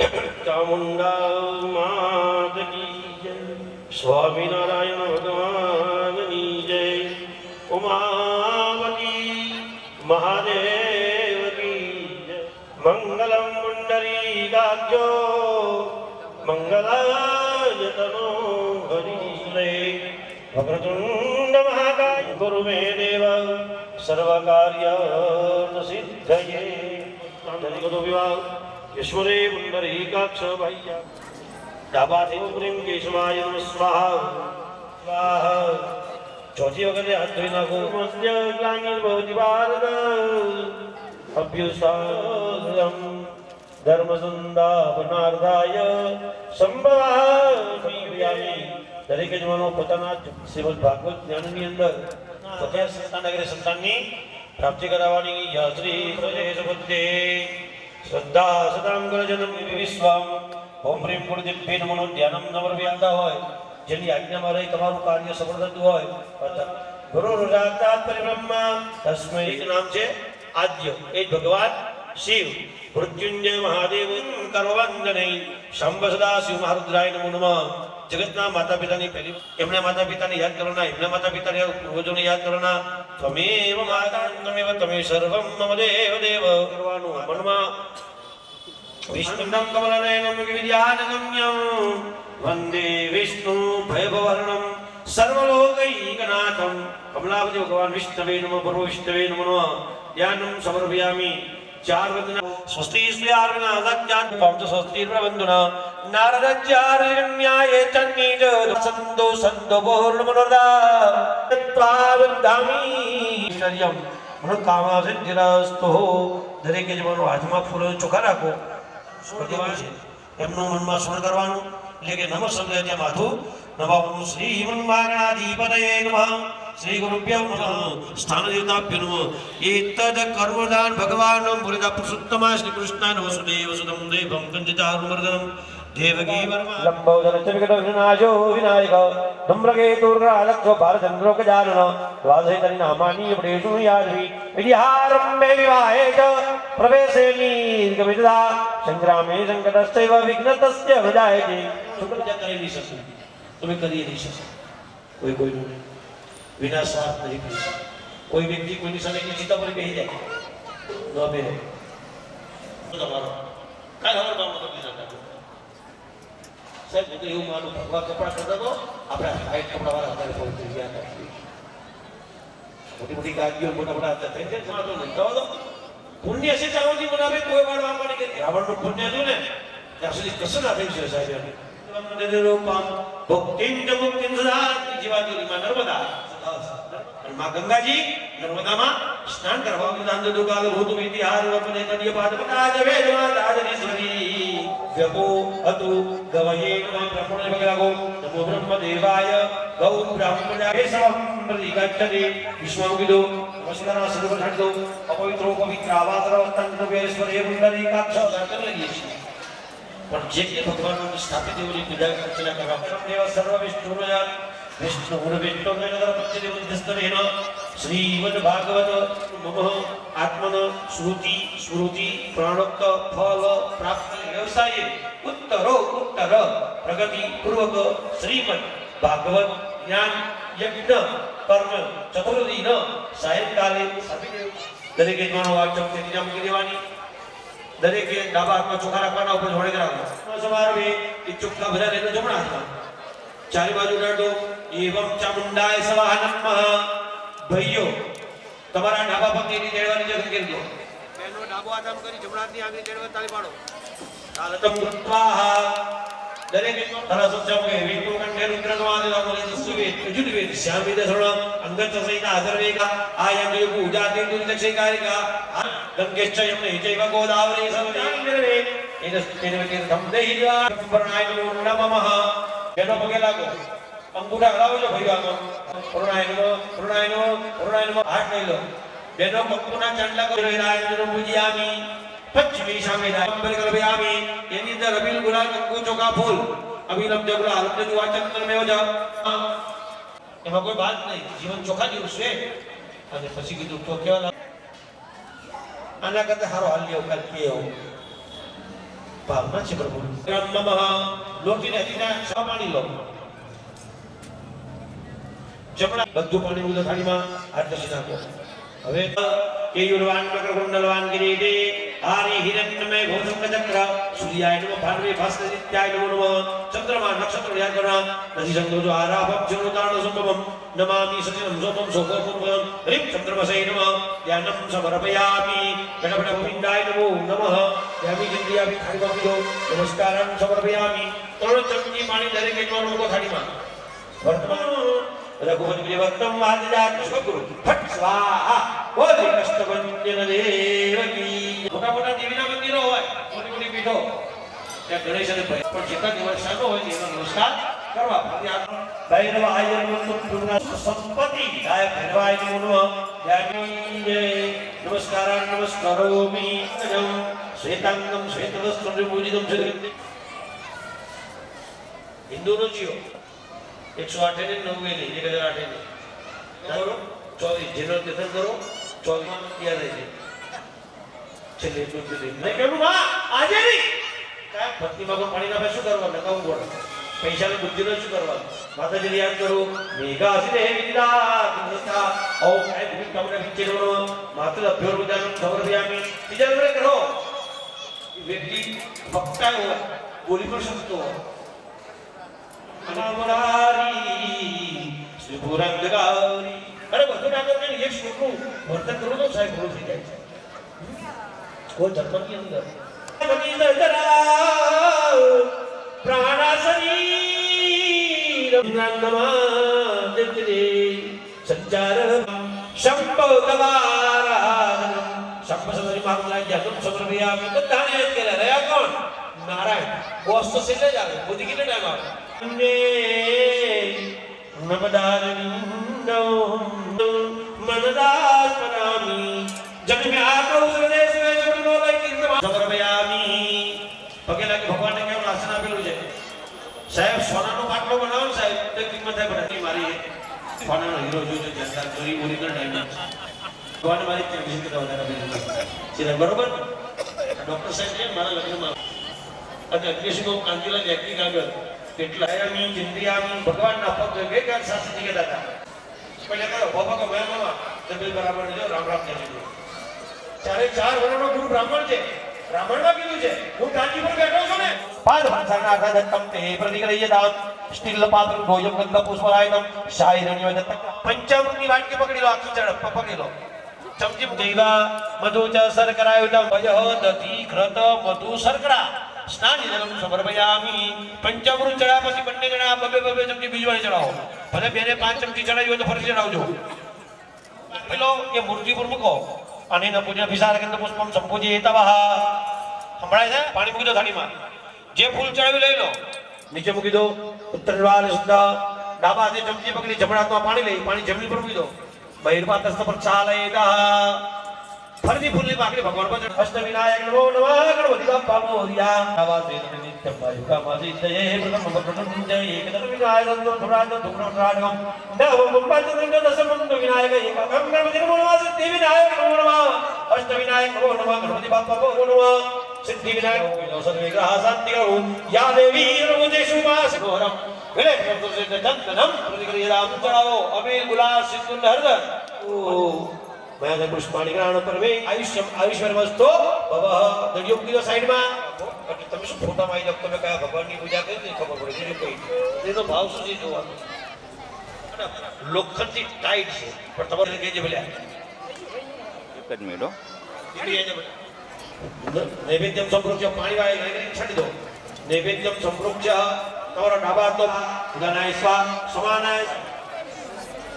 चामुंडा मात की जय। स्वामीनारायण भगवान की जय। उमावती महादेव की जय। मंगलम पुंडरीकाक्षो मंगलाय तनो हरिश्रे। वक्रतुंड महाकाय गुरु मे देव सर्वकार्यसिद्धये। विवाह ईश्वरे पुंडरीकाक्ष भैया डाबाથી પ્રેમ કેશવાય નમઃ સ્વાહા સ્વાહા। ચોથી વખતે હાથ ધોઈ નાખો। મસ્ય ગ્લાનિર્ભવતિ ભારત અભ્યુસાદમ ધર્મ સંસ્થાપનાર્થાય સંભવામિ વ્યામિ। દરેક જવાનો પોતાના શ્રીમદ ભાગવત જ્ઞાનની અંદર પોતે સંતાનગરે સંતાનની પ્રાપ્તિ કરાવવાની યાત્રી સુપત્તે શ્રદ્ધા સદામ ગણજનમ વિશ્વામ। ઓમ પ્રેમ ગુરુદેવ નમો ધ્યાનમ નમર્વ્યાતા હોય જેની આજ્ઞામાં રહી તમારું કાર્ય સફળ થતું હોય। ગુરુ રુજાતાત પરિબ્રહ્મા તસ્મૈ। એક નામ છે આદ્ય એ ભગવાન શિવ। મૃત્યુંજય મહાદેવ કર્વવંદનૈ શંભ સદા શિવ મહારુદ્રાય નમો નમઃ। જગતના માતા પિતાની પહેલી એમના માતા પિતાને યાદ કરવાના એમના માતા પિતાને પૂર્વજોને યાદ કરવાના। ત્વમેવ માતા ત્વમેવ તમે સર્વમ મમ દેવ દેવ કરવાનું મનમાં। વિષ્ણું કમલનયનમ વિદ્યાનગમ્યમ વંદે વિષ્ણુ ભયભવહરણમ સર્વલોકૈકનાથમ। કમલાપતિ ભગવાન વિષ્ણવે નમઃ પૂર્વ વિષ્ણવે નમઃ। ધ્યાનમ સમર્પયામિ। ચાર વંદના સ્વસ્તિ સ્યાર્વિનાદજ્ઞાન પંચ સ્વસ્તિ પ્રવંદના નારદચાર્યન્યાય તન્નિજ સંતો સંતો પૂર્ણમનોદા ત્વાવદામિ શર્યમ મનોકામસિદ્ધિરસ્તુ। દરેકે જવાનો હાથમાં ફૂલો ચોખા રાખો એમનું મનમાં સ્મરણ કરવાનું એટલે કે નમઃ શબ્દ ત્યાં માથું નમાવાનું। શ્રી મન્માગણાધિપતયે નમઃ। શ્રી ગુરુભ્યો નમઃ। સ્થાન દેવતાભ્યો નમઃ। એતદ કર્મદાન ભગવાન પુરિતા પુરુષોત્તમા શ્રી કૃષ્ણાય વસુદેવ સુતમ દેવં કંચચારુમર્દનમ દેવકી વર્મા। લંબોદર ચવિકટ વિનાશો વિનાયક ધમ્રકેતુર્ગ્રહાલક્ષ ભારચંદ્રો ગજાનન દ્વાદશેતરી નામાની પ્રેષુ યાદવી। વિદ્યારંભે વિવાહે ચ પ્રવેશે નિર્ગમિતદા સંગ્રામે સંકટસ્તૈવ વિઘ્નતસ્ય વિજાયતે। શુક્ર પૂજા કરી નહીં શકશો તમે કરી નહીં શકશો કોઈ કોઈનું વિના સ્વાર્થ નહીં કરી શકે। કોઈ વ્યક્તિ કોઈની સાથે ચિંતા પર બેસી જાય ન બે તમારો કાંઈ ખબર કામ કરી નાખો સાહેબ। હું તો એવું માનું ભગવા કપડા કરતા તો આપણે હાઈટ કપડાવાળા અત્યારે પહોંચી ગયા હતા। મોટી મોટી ગાડીઓ મોટા મોટા હતા થઈ જાય સમાતો નહીં થવા દો। પુણ્ય છે ચાવજી બનાવે કોઈ વાળો આપણને કે રાવણનું પુણ્ય હતું ને ત્યાં સુધી કશું ના થઈ છે સાહેબ। ભક્તિમ જ મુક્તિમ સદા જીવાદુરીમાં નર્મદા માં ગંગાજી નર્મદામાં સ્નાન કરવા વિધાન દુકાલ ભૂતુ વિદ્યાર વપને તદિય પાદ પટાજ વેદવા દાજનેશ્વરી જપો અતુ ગવયે નમઃ બ્રહ્મણે ભગલાગો નમો બ્રહ્મ દેવાય ગૌ બ્રાહ્મણાય સવમ પ્રતિગચ્છતિ। વિશ્વમ વિદો નમસ્કાર સર્વ છાડ દો અપવિત્રો પવિત્ર આવાતર તંત્ર વેશ્વરે પુંડરીકાક્ષ કરી લઈએ છીએ। પણ જે કે ભગવાનનું સ્થાપિત એવની પૂજા અર્ચના કરવા દેવ સર્વ વિષ્ણુયા વિષ્ણુ વિષ્ણુ પત્યદેવ દસ્તરેન શ્રીમદ ભાગવત મમ આત્મન શ્રુતિ સ્મૃતિ પ્રાણોક્ત ફલ પ્રાપ્તિ વ્યવસાયે ઉત્તરો ઉત્તર પ્રગતિ પૂર્વક શ્રીમદ ભાગવત જ્ઞાન યજ્ઞ કર્મ ચતુર્દિન સાયંકાલે દરેકે જવાનો વાચક નિજામ કરી દેવાની। દરેકે ડાબા હાથમાં ચોખા રાખવાના ઉપર જોડે રાખવાના। સમારવે ઇચ્છુક કા ભરા લેતો જમણા હાથમાં ચારે બાજુ ડાળ દો। એવમ ચામુંડાય સ્વાહા નમઃ। ભાઈઓ તમારા ડાબા પગની ની દેડવાની જગ્યા કરી દો। બેનો ડાબો હાથ આમ કરી જમણા હાથની આંગળી દેડવા તાળી પાડો। તાલતમ કૃત્વાહ દરેકે તરા સત્સંગે વિષ્ણુ કંઠે રુદ્રનવાદે રામલે સુવે જુદવે શ્યામી દસરણ અંગત સહિત આધર્વેકા આયમ પૂજા તિંદુ દક્ષિકારિકા ગંગેશ્ચ યમને જૈવ ગોદાવરી સર્વે એન તીર્થમ દેહિવા પરણાય નમઃ। બેનો પગે લાગો અંગૂઠા હલાવો છો ભાઈ આમાં પરણાય નમઃ હાથ નહીં લો। બેનો પગના ચાંદલા કો રાયન્દ્ર પૂજ્યામી પશ્ચિમી સામે અંબર કરવ્યામી। એની અંદર અબીલ ગુલાલ કંકુ ચોખા ફૂલ અબીલમ જગુલા અલમ જુ વાચન મેવ જા એમાં કોઈ વાત નહીં જીવન ચોખા જેવું છે। અને પછી કીધું તો કેવા આના કરતા હારો હાલ લેવો કાલ કેવો ભાવના છે પ્રભુ. નમઃ લોટીને હજીના સા પાણી લો. જમણા બધું પાણી ઉદા થાળીમાં હાથ ઘસી નાખો. હવે કેયુરવાન મકરકુંડલવાન કિરીટે આરી હિરણ્યમય ભોજંગ ચક્ર સૂર્યાય નમઃ ભાનવે ભાસ્કરિત્યાય નમો નમઃ ચંદ્રમા નક્ષત્ર વ્યાકરણ નદી સંગોજો આરાભમ જનોતાણ સંભવમ નમામિ સચિનમ સોમમ સોકોપુર્વમ હરિમ ચંદ્રમસૈ નમઃ ધ્યાનમ સમર્પયામિ ગણપતિ પિંડાય નમો નમઃ યામિ ચંદ્રિયામિ થાળીમાં પીધો નમસ્કારમ સમર્પયામિ. 3 ચમચી પાણી દરેક એકમાં મૂકો થાળીમાં. વર્તમાન રઘુપતિ ભક્તમ વાદજાત સ્વગુરુ ફટ સ્વાહા બોલે કષ્ટભંજન દેવકી. મોટા મોટા દેવીના મંદિરો હોય, મોટી મોટી પીઠો, ત્યાં ગણેશ અને ભૈરવ પણ જેટલા દિવસાનો હોય એનો નમસ્કાર કરવા. ભૈરવાય નમઃ સંપત્તિ વિધાય ભૈરવાય નમઃ નમસ્કારાન નમસ્કારોમિ શ્વેતાંગમ શ્વેતવસ્ત્રમ પૂજિતમ છે. હિન્દુનો જીવો 108 ને 90 ને 1008 ને કરો 24 જેનો દર્શન કરો 24 માં તૈયાર રહે છે. છેલ્લે એટલું જ નહીં કેવું માં આજે નહીં કાય ભક્તિમાં કોઈ પાણી ના શું કરવા લગાવવું પડે. પૈસાની બુદ્ધિનો શું કરવા. માતાજી યાદ કરો મેઘા હસીને વિદ્યા કિંતા ઓ કાય ભૂમિ કામના વિચેરો માત્ર અભ્યોર વિદ્યાનો ખબર ભયામી બીજા નંબરે કરો. વ્યક્તિ વક્તા હોય, બોલી પણ શકતો હોય. અનામરારી શ્રીપુરંદગારી અરે બધું નાગર ને એક શ્લોકનું વર્તન કરું તો સાહેબ પૂરું થઈ જાય છે. કોઈ ધર્મની અંદર પ્રાણા શરીર સંચાર શંભો દવારાધન શંભ સદરી મામલા જન્મ સમર્પયામિ. બધાને યાદ કરે રહ્યા કોણ? નારાયણ. બોસ તો છેલ્લે જ આવે. બુદ્ધિ કેટલે ટાઈમ આવે? નમદાનંદો મનદાસ પરામી જગમે આકૌ સ્વદેશ વે જોડનો લઈ કિંમત સમર્પયામી. પગે લાગી ભગવાનને કેવું આસન આપેલું છે. સાહેબ સોનાનો પાટલો બનાવો ને સાહેબ તો કિંમત થાય બધી મારી સોનાનો હીરો જોજો જનતા ચોરી બોલી કર ટાઈમ ભગવાન મારી ચેમ્પિયન કરતા વધારે છે બરોબર. ડોક્ટર સાહેબ છે મારા લગ્નમાં અને અગ્નિશિકો કાંતિલાલ ટેકનિક આગળ કેટલા આયામી ચિંદ્રિયામી ભગવાનના પગ વેગાન શાસ્ત્રી કહેતા હતા. પહેલા કહો બાબા કો મેં મામા તબિલ બરાબર જો રામ રામ કહી દીધું. ચારે 4 વર્ષનો ગુરુ બ્રાહ્મણ છે. બ્રાહ્મણમાં કીધું છે હું કાંચી પર બેઠો છું ને પાદ ભાષાના આધારતમ તે પ્રતિક્રિય દાન સ્ટીલ પાત્ર ભોજન ગંધ પુષ્પરાયતમ શાયરણ્ય દત્ત પંચામૃતની વાટકી પકડી લો. આખી ઝડપ પકડી લો. ચમચી દેવા મધુ ચ શર્કરાયુતમ ભય દધી ઘૃત મધુ શર્કરા સ્નાન જલમ સમર્પયામિ. પંચામૃત ચડાવ્યા પછી બંને જણા બબે ચમચી બીજવાળી ચડાવો. ભલે બેને 5 ચમચી ચડાવી હોય તો ફરી ચડાવજો. પેલો એ મૂર્તિ પર મૂકો અને ન પૂજન વિસારકંદ પુષ્પમ સંપૂજિતવઃ. સંભળાય છે? પાણી મૂકી દો થાળીમાં. જે ફૂલ ચડાવી લઈ લો. નીચે મૂકી દો. ઉત્તર દ્વાર સુધા ડાબા હાથે ચમચી પકડી જમણા હાથમાં પાણી લઈ પાણી જમીન પર મૂકી દો. બહિર્પાતસ્થ પ્રક્ષાલયતા ફરતી ફૂલની પાકડી ભગવાન પર અષ્ટવિનાયક નમો નમઃ ગણપતિ બાપ્પા મોરિયા. આવાસે નિત્યમ વાયુકામાસી તયે પ્રથમ પ્રથમ જય એકદમ વિનાયક સંતો ધુરાજ ધુરાજમ નવમ પંચદંડ દશમંત વિનાયક એકમ ગણપતિ નમો નમઃ સિદ્ધિ વિનાયક નમો નમઃ અષ્ટવિનાયક નમો નમઃ ગણપતિ બાપ્પા નમો નમઃ સિદ્ધિ વિનાયક વિલોસન વિગ્રહ શાંતિઓ યા દેવી રમુજેષુ માસ ઘોરમ ગલે પ્રભુસે દંતનમ પ્રતિક્રિયા ચડાવો અબે ગુલાબ સિંદૂર હરદર ઓ મેં પુષ્પાણી ગ્રહણ પરમે આયુષ્યર વસ્તો ભવ દડિયો કીધો સાઈડમાં. બાકી તમે શું ફોટામાં આવી જાવ તમે કયા ભગવાનની પૂજા કરી નહીં ખબર પડે બીજું કઈ એનો ભાવ શું છે જોવાનું. લોખંડથી ટાઈટ છે પણ તમારે કહેજે ભલે એક જ મિનિટ નૈવેદ્યમ સંપૃક્ષ્ય પાણી વાળી છાડી દો. નૈવેદ્યમ સંપૃક્ષ્ય તમારો ડાબા હાથનો ગનાય સ્વા સમાનાય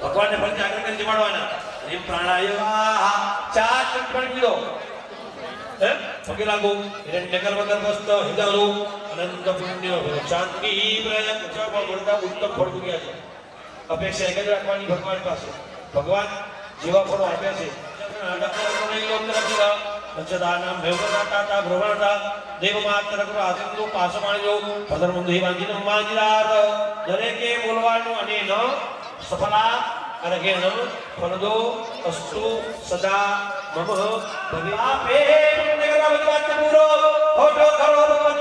ભગવાનને ફરીથી આગળ કરી જમાડવાના. એમ પ્રાણાયામ 4 ચમચી પીધો. હે પગે લાગો. હિરણ્યકર વગર વસ્ત હિદાલો અનંત પુણ્ય શાંતિ પ્રયત્ન ચવા મળતા ઉત્તમ ફળ મૂક્યા છે. અપેક્ષા એક જ રાખવાની ભગવાન પાસે. ભગવાન જેવા ફળો આપે છે. પંચદાનમ ભેવદાતા ભ્રમણતા દેવ માત્ર કૃ આદિંદુ પાસમાણજો પદરમુંધી વાંજીનો માજીરાત દરેકે બોલવાનું અને ન સફલા અરઘેન ફલદો અસ્તુ સદા મમ ભવિ આપે પુણ્ય કરવા બધું વાત પૂરો ફોટો કરો ભગવાન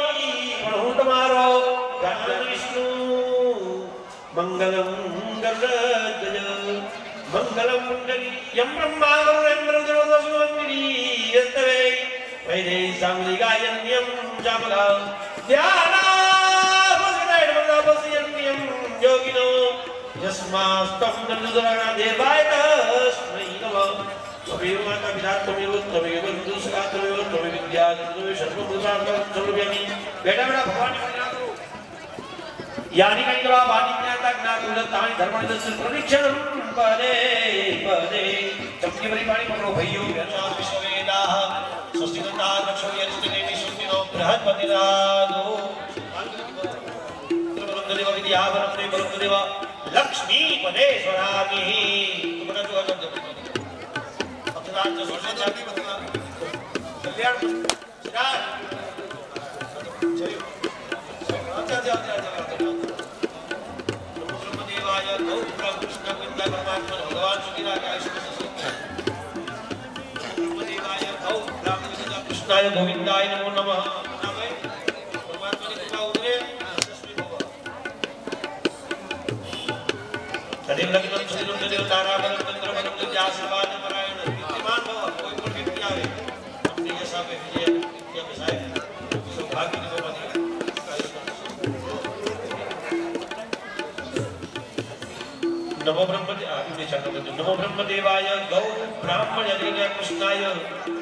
यम ब्रह्मा वरुणेन्द्रदेवदस्मन्दिनी यस्तवे वैदे सांगलिकायन्यं जापगा ध्यानापसियन्यं योगिनो यस्मास्तं नन्दुदरणा देवाय तस्मै नमः त्वमेव माता पिता त्वमेव त्वमेव बन्धुः सखा त्वमेव त्वमेव विद्या त्वमेव सर्वभूतात्मकं सर्वव्यापी बेटा भगवान यानी कैंद्रा वाणी ज्ञाता ज्ञातुलतानि धर्माणि दस्य प्रदीक्षणं पदे पदे चमकी भरी पानी पकड़ो भैयो व्यासाद विश्ववेदाः स्वस्तिगन्धा रक्षो यस्तिनेमि सुस्तिनो बृहस्पतिरादो ब्रह्मदेव विद्यावरं ब्रह्मदेव लक्ष्मी पदे स्वरामि तुम्हारा जो है अपराध जो सोचता है कल्याण सिद्धार्थ चलिए अच्छा अच्छा अच्छा कृष्ण गोविंदा परमात्मा भगवान सुखीराज कृष्णाय गोविंदाय नमो नमः परमात्मा की कृपा उतरे तदेव लग्नं सुदिनं तदेव ताराबलं चंद्रबलं तदेव आशीर्वाद परायण विद्यमान भव कोई पर व्यक्ति आवे अपने जैसा पे विजय विद्या बसाए सौभाग्य की बात है नमो ब्रह्मदेवाय गौ ब्राह्मणयज्ञ कृष्णाय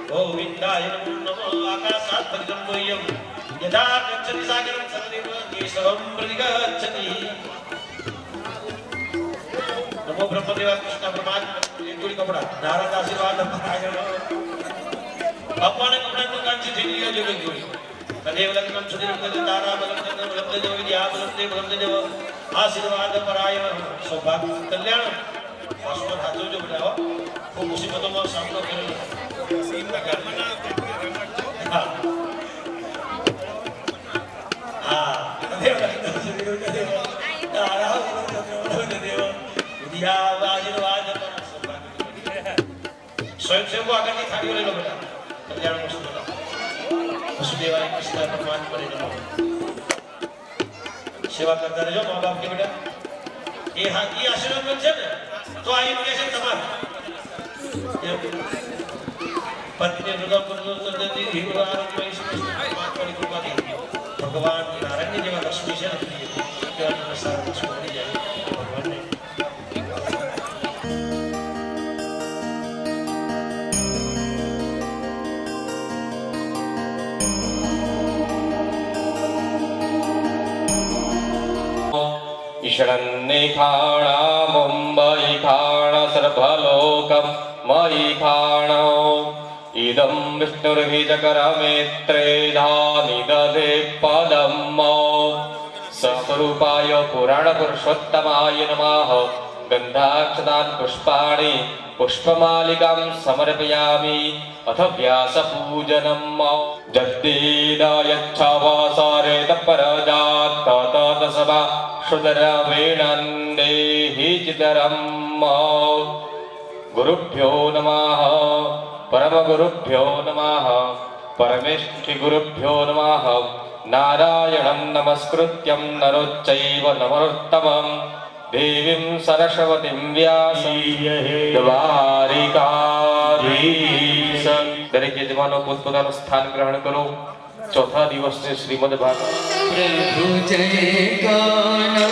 गोविन्दाय नमो नमः आकाशात् परिगम्यं यदा गच्छति सागरं सदेव केशवं प्रतिगच्छति नमो ब्रह्मदेवाय कृष्ण परमात्मा एक जोड़ी कपड़ा नारद आशीर्वाद परायण अपने कपड़ा को कांची थेली जो जोड़ी तदेव लग्नं सुदिनं तदेव ताराबलं चंद्रबलं तदेव विद्याबलं तदेव ब्रह्मदेव आशीर्वाद परायण सौभाग्य कल्याण पासवर्ड हाथों जो बताओ वो मुसीबतों में सामना करेगा हाँ देव विद्या आशीर्वाद स्वयं से वो आकर की थाली वाले लोग बेटा कल्याण वसुदेवाय कृष्ण परमात्मा ने नमः सेवा करता रहो माँ बाप के बेटा ये आशीर्वाद मिल जाए तो आई कैसे तमाम पत्नी दुर्गा पुरुषोत्तम भगवान नारायण जी लक्ष्मी से भगवान ने ईशरन्ने खाणा मुंबई खाण सर्वलोकं मयि खाणो इदं विष्णुर्बीजकरमेत्रेधानि दधे पदं स्वरूपाय पुराणपुरुषोत्तमाय नमः गन्धाक्षतान् पुष्पाणि पुष्पमालिकां समर्पयामि अथ व्यासपूजनं जद्दीदायच्छावासारे तत्परजात् ततसभा शुदरवेणन्देहि चितरं गुरुभ्यो नमः परमगुरुभ्यो नमः परमेष्ठिगुरुभ्यो नमः नारायणं नमस्कृत्यं नरोच्चैव नरोत्तमं देवीं सरस्वतीं व्यासं द्वारिकाधीश दरेक यजमानो પોતપોતાનું સ્થાન ગ્રહણ કરો चौथा दिवस से श्रीमद् भागवत प्रभु जय गाना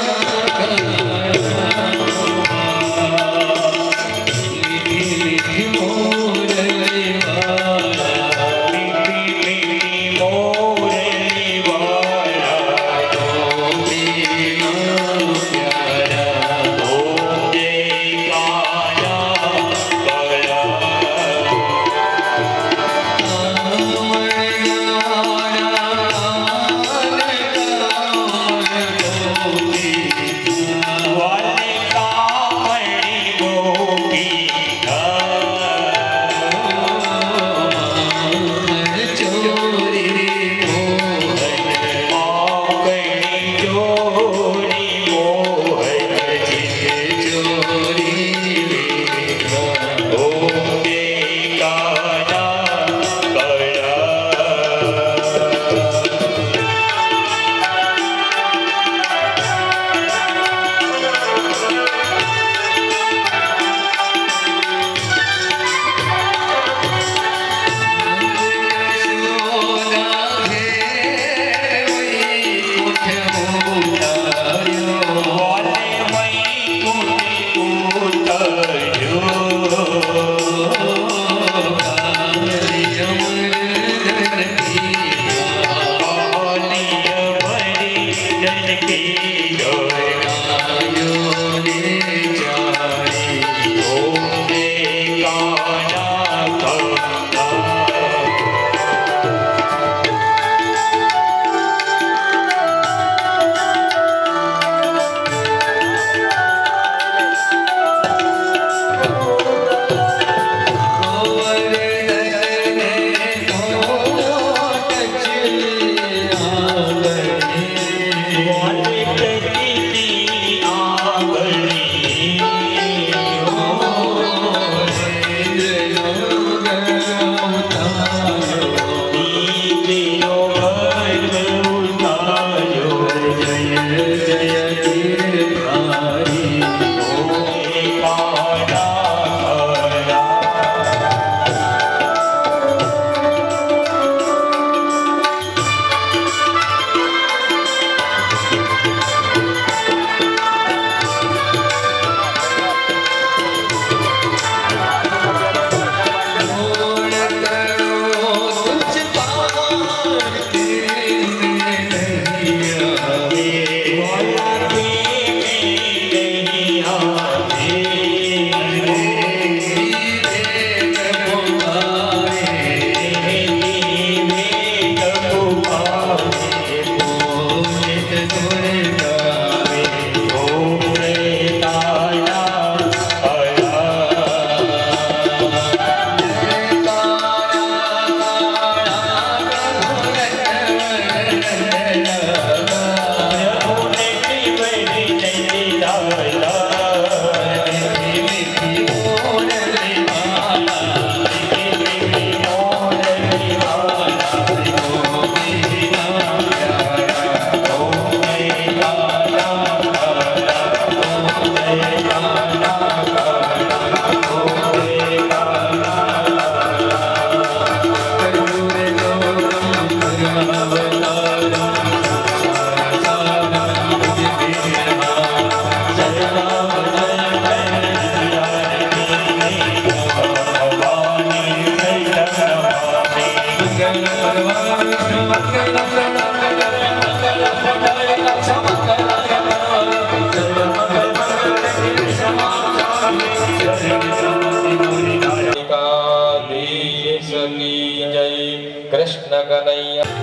કૃષ્ણ કનૈયા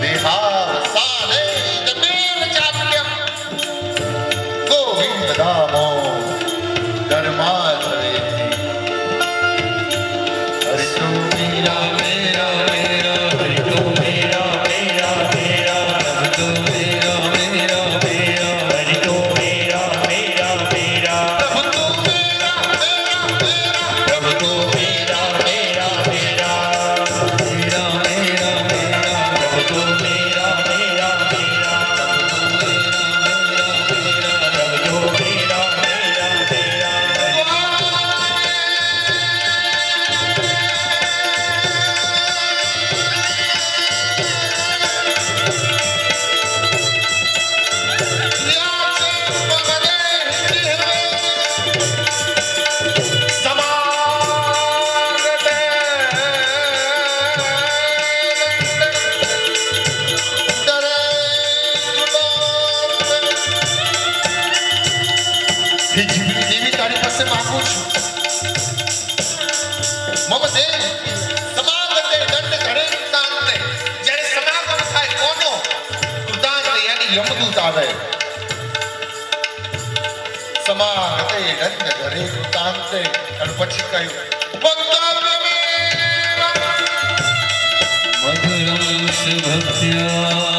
દેહાસાને જનેન ચાપ્યમ ગોવિંદ ધામો ધર્માચરેતિ હરિ તો મેરા મેરા મેરા હરિ તો મેરા મેરા મેરા હરિ તો મેરા મેરા મેરા હરિ તો મેરા મેરા મેરા પ્રભુ તો મેરા મેરા મેરા પ્રભુ તો મેરા મેરા મેરા સમાગતે દંડ ઘરે કૃતાંતે અને પછી કહ્યું મધુરમ સુભક્ત્યા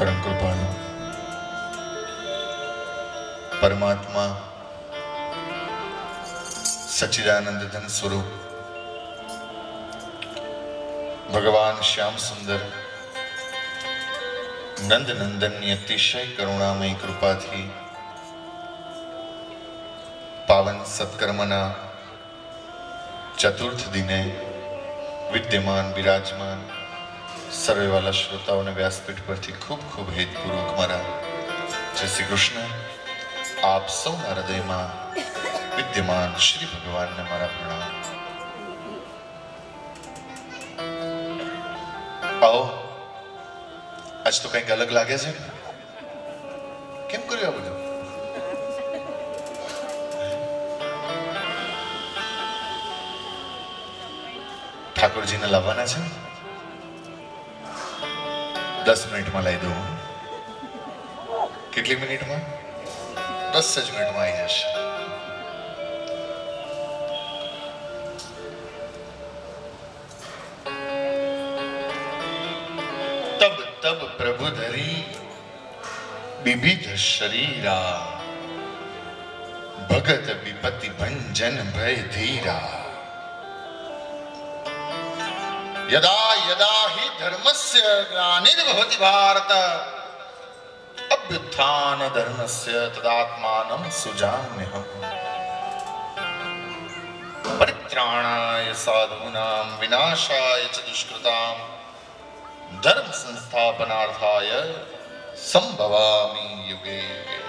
પરમ કૃપાળુ પરમાત્મા સચ્ચિદાનંદ ધન સ્વરૂપ ભગવાન શ્યામ સુંદર નંદ નંદનની અતિશય કરુણામય કૃપાથી પાવન સત્કર્મના ચતુર્થ દિને વિદ્યમાન બિરાજમાન સર્વે વાલા શ્રોતાઓને વ્યાસપીઠ પરથી ખૂબ ખૂબ હેતપૂર્વક મારા જય શ્રી કૃષ્ણ. આપ સૌના હૃદયમાં વિદ્યમાન શ્રી ભગવાનને મારા પ્રણામ. આવો, આજ તો કંઈક અલગ લાગે છે. કેમ કર્યું આ બધું? ઠાકોરજીને લાવવાના છે. 10 મિનિટમાં લઈ દઉં. કેટલી મિનિટમાં? 10 જ મિનિટમાં આવી જશે. તબ તબ પ્રભુ ધરી વિવિધ શરીરા ભગત વિપતિ ભંજન ભય ધીરા यदा यदा हि धर्मस्य ग्लानिर्भवति भारत अभ्युत्थान धर्मस्य तदात्मानं सुजाम्यहम्. परित्राणाय साधूनां विनाशाय च दुष्कृतां धर्म संस्थापनार्थाय संभवामि युगे युगे.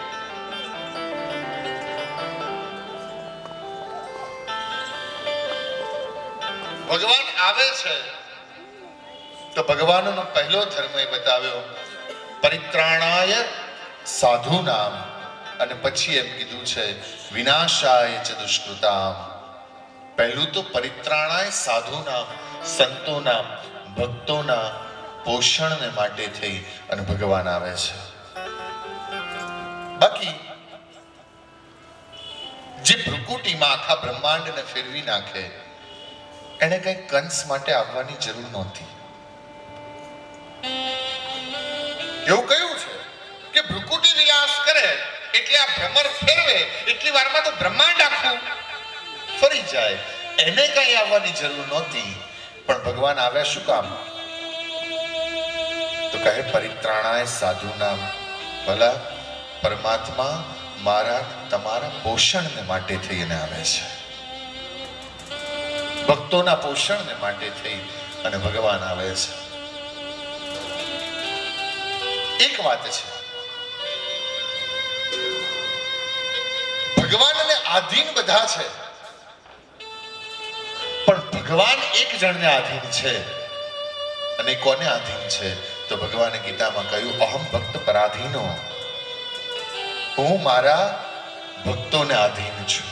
ભગવાન આવે છે તો ભગવાનનો પહેલો ધર્મ એ બતાવ્યો પરિત્રાણાય સાધુનામ, અને પછી એમ કીધું છે વિનાશાય ચ દુષ્કૃતામ. પહેલું તો પરિત્રાણાય સાધુનામ, સંતોના ભક્તોના પોષણને માટે થઈ અને ભગવાન આવે છે. બાકી જે ભ્રુકુટીમાં આખા બ્રહ્માંડને ફેરવી નાખે, એને કઈ કંસ માટે આવવાની જરૂર નહોતી. એવું કહ્યું છે કે ભ્રુકુટી વિલાસ કરે એટલે આ ભ્રમર ફેરવે એટલી વારમાં તો બ્રહ્માંડ આખું ફરી જાય. એને કઈ આવવાની જરૂર નહોતી, પણ ભગવાન આવ્યા શું કામ? તો કહે પરિત્રાણાય સાધુનામ. ભલા પરમાત્મા મારા તમારા પોષણને માટે થઈને આવે છે, ભક્તોના પોષણને માટે થઈ અને ભગવાન આવે છે. એક વાત છે, ભગવાનને આધીન બધા છે, પણ ભગવાન એક જણને આધીન છે. અને કોને આધીન છે? તો ભગવાને ગીતામાં કહ્યું અહમ ભક્ત પરાધીનો. હું મારા ભક્તોને આધીન છું.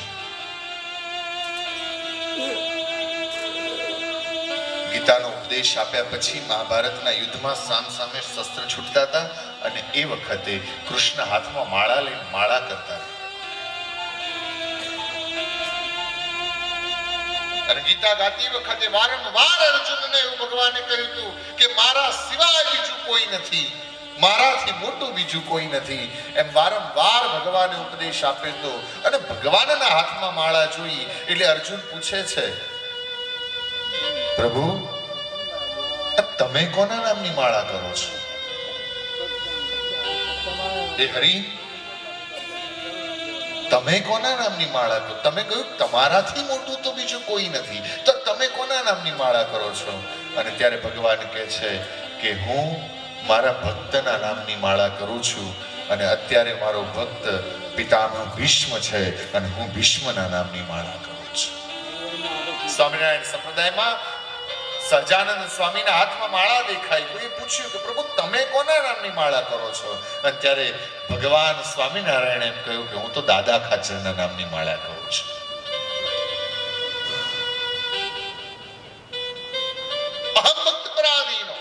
ગીતાનો ઉપદેશ આપ્યા પછી મહાભારતના યુદ્ધમાં સામ સામે શસ્ત્ર છૂટતા હતા અને એ વખતે કૃષ્ણ હાથમાં માળા લઈને માળા કરતા. અને ગીતા ગાતી વખતે વારંવાર અર્જુનને એવું ભગવાને કહ્યું હતું કે મારા સિવાય બીજું કોઈ નથી, મારાથી મોટું બીજું કોઈ નથી. એમ વારંવાર ભગવાને ઉપદેશ આપ્યો હતો. અને ભગવાનના હાથમાં માળા જોઈ એટલે અર્જુન પૂછે છે, પ્રભુ તમે કોના નામની માળા કરો છો? એ હરી તમે કોના નામની માળા કરો? તમે કહ્યું તમારાથી મોટું તો બીજું કોઈ નથી, તો તમે કોના નામની માળા કરો છો? અને ત્યારે ભગવાન કહે છે કે હું મારા ભક્તના નામની માળા કરું છું. અને અત્યારે મારો ભક્ત પિતામહ ભીષ્મ છે અને હું ભીષ્મના નામની માળા કરું છું. સ્વામિનારાયણ સંપ્રદાયમાં સહજાનંદ સ્વામીના હાથમાં માળા દેખાઈ. કોઈએ પૂછ્યું કે પ્રભુ તમે કોના નામની માળા કરો છો? અને ત્યારે ભગવાન સ્વામિનારાયણ એમ કહ્યું કે હું તો દાદા ખાચરના નામની માળા કરું છું. અહમ ભક્ત પરાધીનો.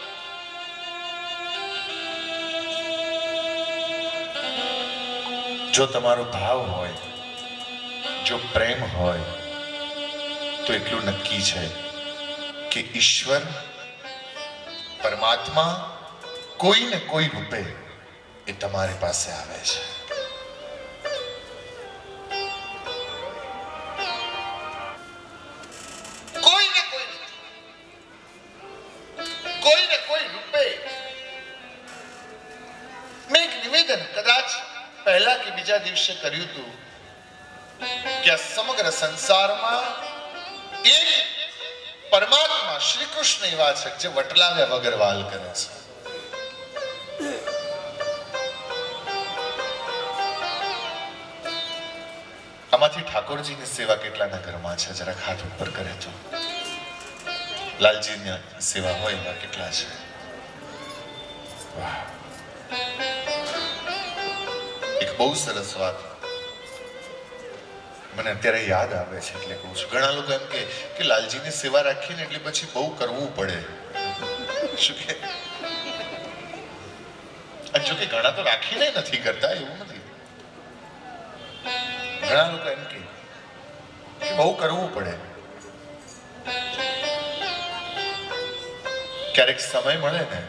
જો તમારો ભાવ હોય, જો પ્રેમ હોય, તો એટલું નક્કી છે કે ઈશ્વર પરમાત્મા કોઈ ને કોઈ રૂપે એ તમારી પાસે આવે છે. કોઈ ને કોઈ રૂપે. મેં એક નિવેદન કદાચ પહેલા કે બીજા દિવસે કર્યું હતું કે આ સમગ્ર સંસારમાં એક પરમાત્મા શ્રી કૃષ્ણ એવા છે જે વટલાવ્યા વગર વાલ કરે છે. આમાંથી ઠાકોરજીની સેવા કેટલાના ઘરમાં છે? જરાક હાથ ઉપર કરે તો. લાલજીની સેવા હોય એવા કેટલા છે? વાહ! એક બહુ સરસ વાત મને અત્યારે યાદ આવે છે એટલે કહું છું. ઘણા લોકો એમ કે લાલજીની સેવા રાખીને એટલે પછી બહુ કરવું પડે. શું કે જો કે ઘણા તો રાખીને નથી કરતા, એવું નથી. ઘણા લોકો એમ કે બહુ કરવું પડે. ક્યારેક સમય મળે ને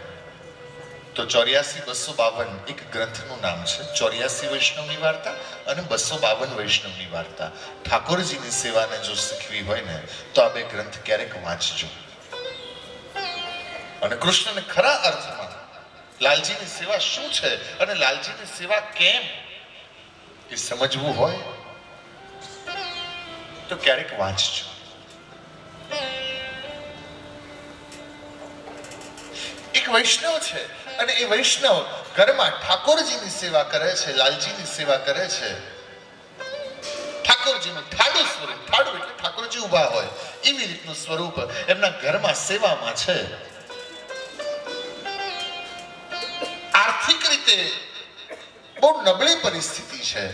તો 84-252 એક ગ્રંથનું નામ છે. 84 વૈષ્ણવની વાર્તા અને 252 વૈષ્ણવની વાર્તા. ઠાકોરજીની સેવાને જો શીખવી હોય ને તો આ બે ગ્રંથ ક્યારેક વાંચજો. અને કૃષ્ણને ખરા અર્થમાં લાલજીની સેવા શું છે અને લાલજીની સેવા કેમ એ સમજવું હોય તો ક્યારેક વાંચજો. એક વૈષ્ણવ છે અને એ વૈષ્ણવ ઘરમાં ઠાકોરજીની સેવા કરે છે, લાલજીની સેવા કરે છે. ઠાકોરજીનું ઠાડું સ્વરૂપ, ઠાડું એટલે ઠાકોરજી ઊભા હોય એવી રીતનું સ્વરૂપ એમના ઘરમાં સેવામાં છે. આર્થિક રીતે બહુ નબળી પરિસ્થિતિ છે,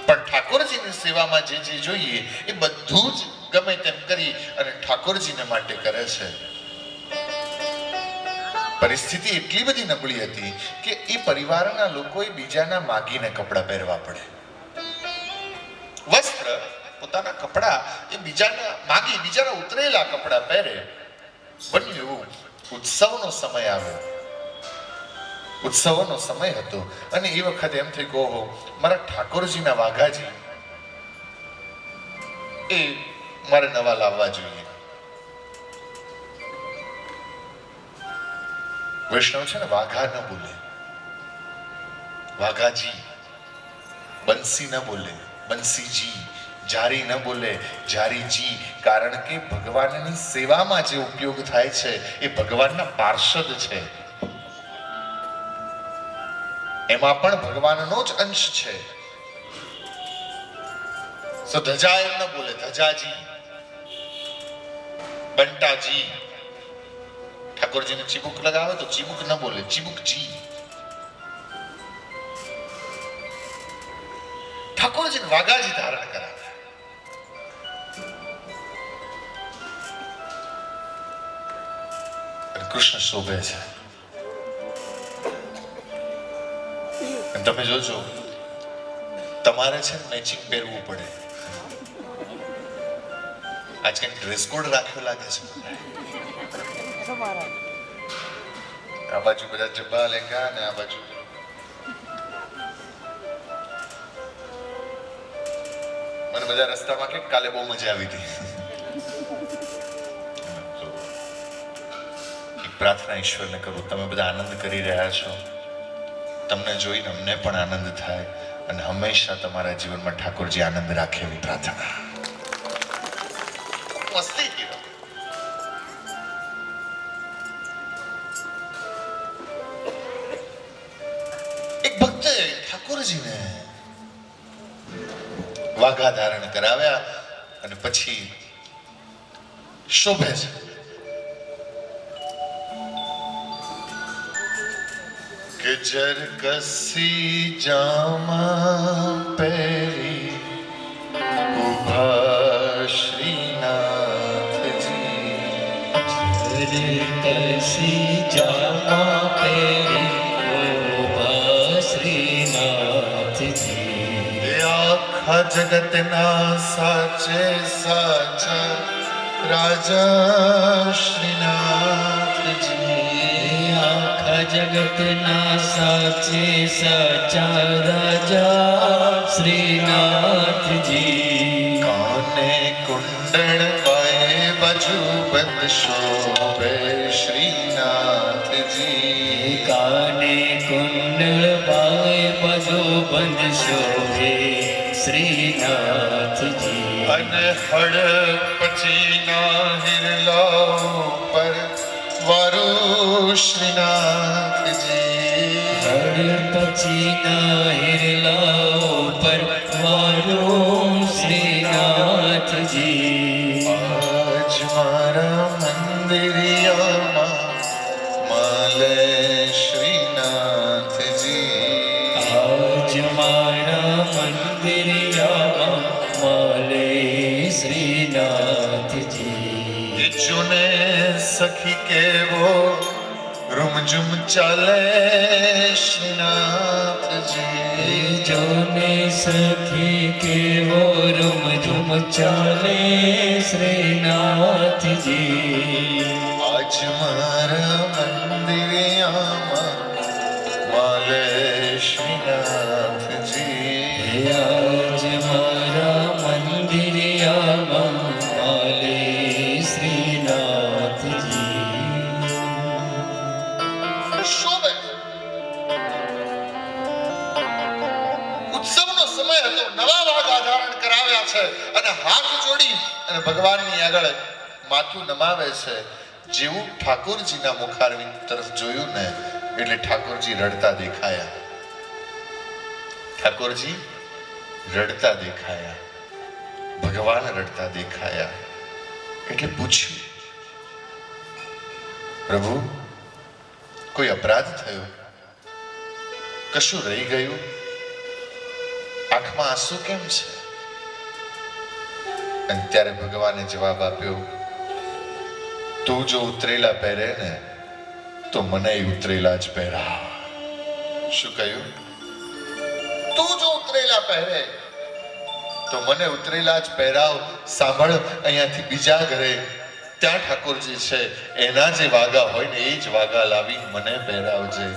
પણ ઠાકોરજીની સેવામાં જે જે જોઈએ એ બધું જ ગમે તેમ કરી અને ઠાકોરજીને માટે કરે છે. પરિસ્થિતિ એટલી બધી નબળી હતી કે એ પરિવારના લોકોએ બીજાના માગીને કપડાં પહેરવા પડે. પોતાના કપડા એ બીજાના માગી બીજાના ઉતરેલા કપડા પહેરે. બન્યું એવું ઉત્સવનો સમય આવ્યો. ઉત્સવનો સમય હતો અને એ વખતે એમ થઈ કહો મારા ઠાકોરજીના વાઘાજી એ મારે નવા લાવવા જોઈએ. વૈષ્ણવ છે ને વાઘા ન બોલે, વાઘાજી. બંસી ન બોલે, બંસીજી. જારી ન બોલે, જારીજી. કારણ કે ભગવાનની સેવામાં જે ઉપયોગ થાય છે એ ભગવાનના પાર્ષદ છે, એમાં પણ ભગવાનનો જ અંશ છે. સો ધજા એમ ન બોલે, ધજાજી, બંટાજી. ઠાકોરજીને ચીબુક લગાવે તો ચીબુક ન બોલે, ચીબુકજી. ઠાકોરજીને વાઘાજી ધારણ કરાવે. અને કૃષ્ણ શોભે છે. અને તમે જોજો તમારે છે ને મેચિંગ પહેરવું પડે. આજ કઈ ડ્રેસ કોડ રાખ્યો લાગે છે. આ બાજુ બધા જબ્બા લેંગા ને આ બાજુ મને બધા રસ્તામાં કે કાલે બહુ મજા આવી હતી. એક પ્રાર્થના ઈશ્વરને કરું, તમે બધા આનંદ કરી રહ્યા છો, તમને જોઈને અમને પણ આનંદ થાય અને હંમેશા તમારા જીવનમાં ઠાકોરજી આનંદ રાખે એવી પ્રાર્થના. મસ્તી કીધો. એક ભક્તે ઠાકોરજીને વાઘા ધારણ કરાવ્યા અને પછી શોભે છે. કે જરકસી જામા પહેરી ઉભા શ્રીનાથજી. જરકસી જામા પહેરી ઉભા શ્રીનાથજી. આખા જગતના સાચે સાચા રાજા શ્રીનાથજી. આખા જગતના સાચે સાચા રાજા શ્રીનાથજી. કાને કુંડળ બાએ બાજુ બંધ શોભે શ્રીનાથજી. કાને કુંડળ બાએ બાજુ બંધ શોભે શ્રીનાથજી. અને હળ પછીના હિરલા પર વારો શ્રીનાથજી. હળ પછીના હિરલા પર વારો શ્રીનાથજી. આજ મારા મંદિરિયામાં માલે શ્રીનાથજી. આજ મારા મંદિરિયામાં માલે શ્રીનાથજી. જુને સખી કેવો રૂમઝુમ ચાલે શ્રીનાથજી. જોને સખી કેવો રૂમઝુમ ચાલે શ્રીનાથજી. આજ મારા મંદિરિયામાં માલે શ્રીનાથજી. આજ મારા મંદિરિયામાં માલે શ્રીનાથજી. શોભે. ઉત્સવનો સમય હતો, નવા વાઘા ધારણ કરાવ્યા છે અને હાથ જોડી અને ભગવાનની આગળ માથું નમાવે છે. જેવું ઠાકોરજીના મુખારવિંદ તરફ જોયું ને એટલે ઠાકોરજી રડતા દેખાયા. ઠાકોરજી રડતા દેખાયા, ભગવાન રડતા દેખાયા. એટલે પૂછ્યું, પ્રભુ કોઈ અપરાધ થયો, કશું રહી ગયું, આંખમાં આંસુ કેમ છે? અને ત્યારે ભગવાને જવાબ આપ્યો, તું જો ઉતરેલા પહેરે ને તો મને ઉતરેલા જ પહેરા. શું કહ્યું? તું જો ઉતરેલા પહેરે તો તો મને ઉતરેલા જ પહેરાવ સાંભળ, અહીંયાથી બીજા ઘરે ત્યાં ઠાકોરજી છે એના જે વાગા હોય ને એ જ વાગા લાવી મને પહેરાવજે,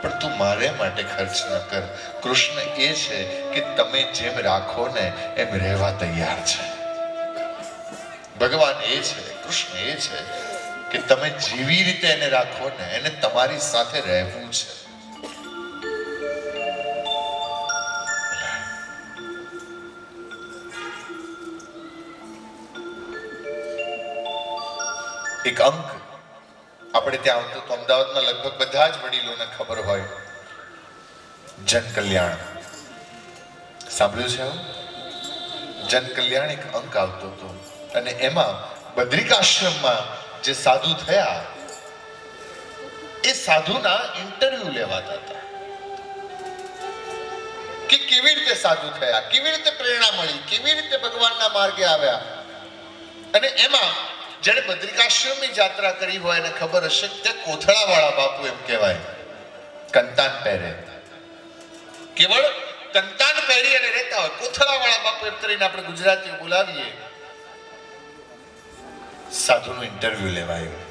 પણ તું મારે માટે ખર્ચ ન કર. કૃષ્ણ એ છે કે તમે જેમ રાખો ને એમ રહેવા તૈયાર છે. ભગવાન એ છે, કૃષ્ણ એ છે કે તમે જેવી રીતે એને રાખો ને એને તમારી સાથે રહેવું છે. એક અંક આપણે ત્યાં આવતો તો અમદાવાદમાં લગભગ બધા જ વડીલોને ખબર હોય, જન કલ્યાણ સાંભળ્યું છે? જન કલ્યાણ એક અંક આવતો હતો અને એમાં બદ્રિકાશ્રમમાં જે સાધુ થયા એ સાધુના ઇન્ટરવ્યુ લેવાતા હતા કે કેવી રીતે સાધુ થયા, કેવી રીતે પ્રેરણા મળી, કેવી રીતે ભગવાનના માર્ગે આવ્યા. અને એમાં જેને બદ્રિકાશ્રમની યાત્રા કરી હોય એને ખબર હશે કે કોથળા વાળા બાપુ એમ કહેવાય, કંતાન પહેરે, કેવળ કંતાન પહેરી અને રહેતા હોય. કોથળા વાળા બાપુ એમ કરીને આપણે ગુજરાતીઓ બોલાવીએ. સાધુનું ઇન્ટરવ્યુ લેવાયું,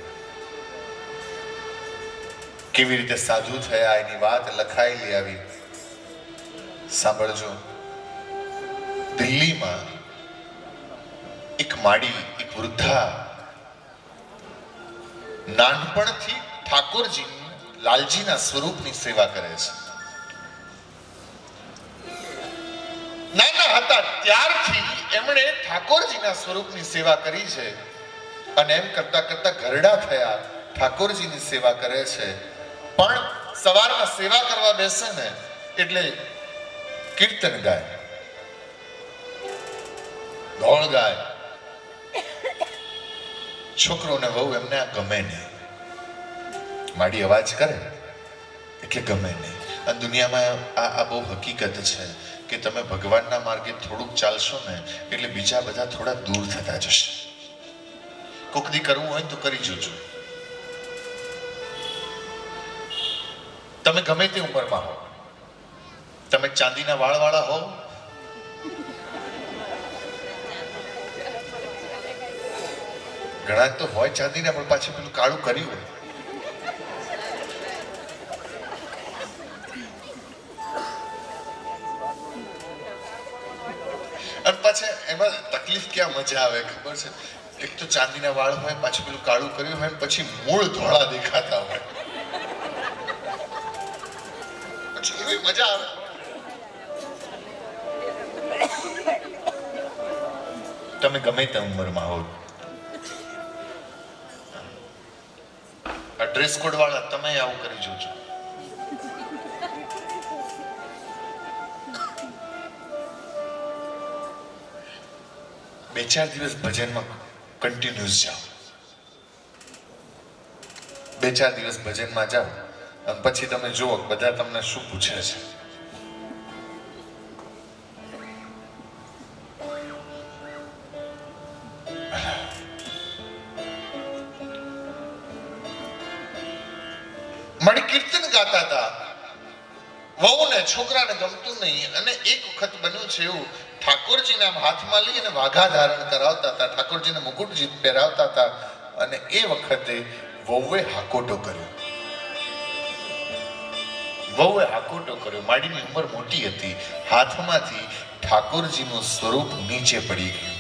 કેવી રીતે સાધુ થયા એની વાત લખાયેલી આવી. સાંભળજો, દિલ્હીમાં એક માડી, એક વૃદ્ધા નાનપણથી ઠાકોરજી લાલજીના સ્વરૂપની સેવા કરે છે. નાના હતા ત્યારથી એમણે ઠાકોરજીના સ્વરૂપની સેવા કરી છે અને એમ કરતા કરતા ઘરડા થયા, ઠાકોરજીની સેવા કરે છે. પણ સવારમાં સેવા કરવા બેસે ને એટલે કીર્તન ગાય, ઢોળ ગાય. છોકરો ને વહુ એમને આ ગમે નહીં, માડી અવાજ કરે એટલે ગમે નહીં. આ દુનિયામાં આ બહુ હકીકત છે કે તમે ભગવાનના માર્ગે થોડુંક ચાલશો ને એટલે બીજા બધા થોડા દૂર થતા જશે. કોકદી કરવું હોય તો કરી જોજો. તમે ગમે તે ઉંમરમાં હો, તમે ચાંદીના વાળવાળા હો, ઘણા તો હોય ચાંદીના પણ પાછું પેલું કાળું કર્યું હોય. અને પાછા એમાં તકલીફ ક્યાં મજા આવે ખબર છે? એક તો ચાંદીના વાળ હોય, પાછું પેલું કાળું કર્યું હોય, પછી મૂળ ધોળા દેખાતા હોય, પછી એવી મજા આવે. તમે ગમે તે ઉંમરમાં હો, ડ્રેસ કોડ વાળા તમે આવું કરી જોજો. બે ચાર દિવસ ભજનમાં કન્ટિન્યુઅસ જાઓ, બે ચાર દિવસ ભજનમાં જાઓ અને પછી તમે જુઓ બધા તમને શું પૂછે છે. મારી કીર્તન ગાતા હતા, વહુને છોકરાને ગમતું નહીં અને એક વખત બન્યું છે એવું, ઠાકોરજીને આમ હાથમાં લઈ અને વાઘા ધારણ કરાવતા હતા, ઠાકોરજીને મુકુટજી પહેરાવતા હતા અને એ વખતે વહુએ હાકોટો કર્યો. વહુએ હાકોટો કર્યો. માડીની ઉંમર મોટી હતી, હાથમાંથી ઠાકોરજીનું સ્વરૂપ નીચે પડી ગયું.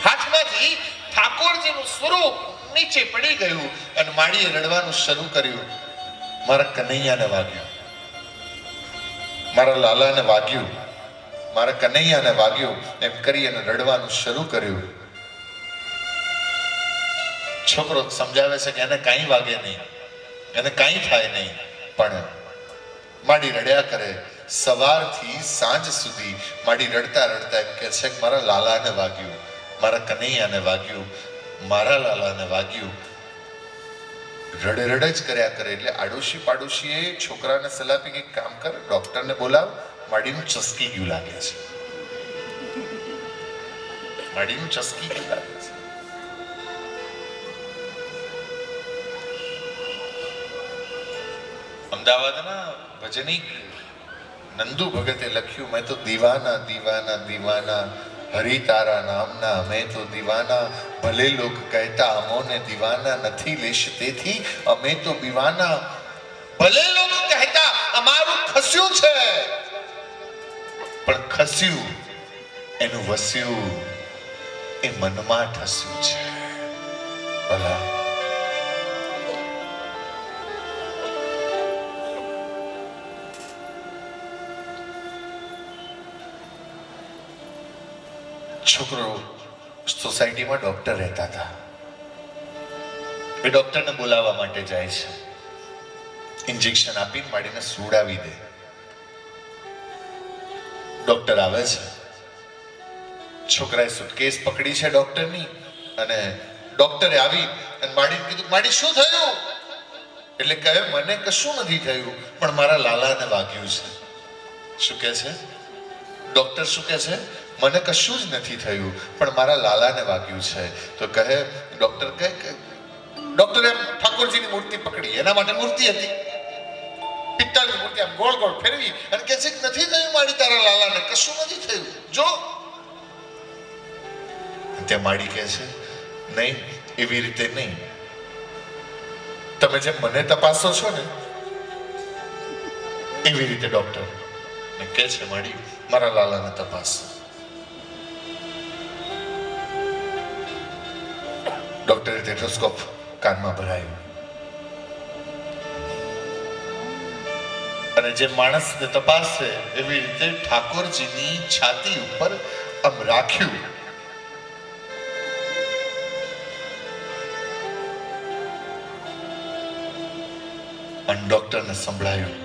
હાથમાંથી ઠાકોરજીનું સ્વરૂપ નીચે પડી ગયું અને માડીએ રડવાનું શરૂ કર્યું. મારા કનૈયાને વાગ્યું, મારા લાલાને વાગ્યું, મારા કનૈયાને વાગ્યું એમ કરી અને રડવાનું શરૂ કર્યું. છોકરો સમજાવે છે કે એને કાંઈ વાગે નહીં, એને કાંઈ થાય નહીં, પણ માડી રડ્યા કરે. સવારથી સાંજ સુધી માડી રડતા રડતા એમ કહે છે કે મારા લાલાને વાગ્યું, મારા કનૈયાને વાગ્યું, મારા લાલાને વાગ્યું. રડે રડે જ કર્યા કરે. એટલે આડોશી પાડોશીએ છોકરાને સલાહ આપી કે કામ કર, ડોક્ટરને બોલાવ, માડીનું ચસકી ગયું લાગે છે, માડીનું ચસકી ગયું લાગે છે. અમદાવાદના ભજનિક નંદુ ભગતે લખ્યું, મેં તો દીવાના દીવાના દીવાના, હરિ તારા નામના અમે તો દીવાના, ભલે લોક કહેતા અમોને દીવાના નથી લેશ તેથી અમે તો દીવાના. ભલે લોક કહેતા અમારું ખસ્યું છે, પણ ખસ્યું એનું વસ્યું એ મનમાં ઠસ્યું છે. ભલા છોકરો સોસાયટીમાં ડોક્ટર રહેતા હતા. એ ડોક્ટરને બોલાવવા માટે જાય છે. ઇન્જેક્શન આપીને માડીને સુડાવી દે. ડોક્ટર આવે છે. છોકરાએ સુટકેસ પકડી છે ડોક્ટરની, અને ડોક્ટરે આવી અને માડીને કીધું, માડી શું થયું? એટલે કહે, મને કશું નથી થયું, પણ મારા લાલાને વાગ્યું છે. શું કહે છે ડોક્ટર? શું કહે છે? મને કશું જ નથી થયું, પણ મારા લાલાને વાગ્યું છે. તો કહે ડોક્ટર, કહે કે ડોક્ટરે એમ ઠાકોરજીની મૂર્તિ પકડી, એના માટે મૂર્તિ હતી પિત્તળની મૂર્તિ, આમ ગોળ ગોળ ફેરવી અને કહે છે કે નથી થયું માડી તારા લાલાને, કશું નથી થયું, જો. ત્યાં માડી કહે છે, નહીં એવી રીતે નહીં, તમે જેમ મને તપાસો છો ને એવી રીતે ડોક્ટર કહે છે માડી મારા લાલાને તપાસો. ડોક્ટરે ટેથોસ્કોપ કાનમાં ભરાયું અને જે માણસને તપાસે એવી રીતે ઠાકોરજીની છાતી ઉપર આમ રાખ્યું. અને ડોક્ટરને સંભળાયું,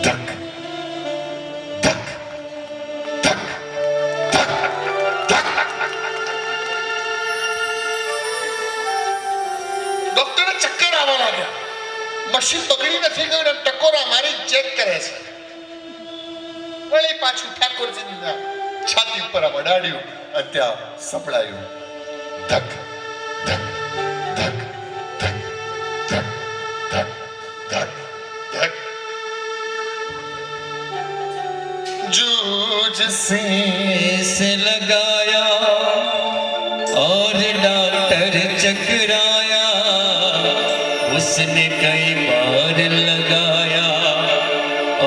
ધક ધક ધક ધક ધક. ડોક્ટરને ચક્કર આવવા લાગ્યા. મશીન બગડી નથી ગયું ને ટકોરા મારી ચેક કરે છે. વળી પાછું ઠાકોરજીની છાતી ઉપર આમ અડાડ્યું અને ત્યાં સંભળાયું, ધક ધક ધક ધક ધક ધક ધક ધક. जूझ से लगाया और डॉक्टर चकराया, उसने कई बार लगाया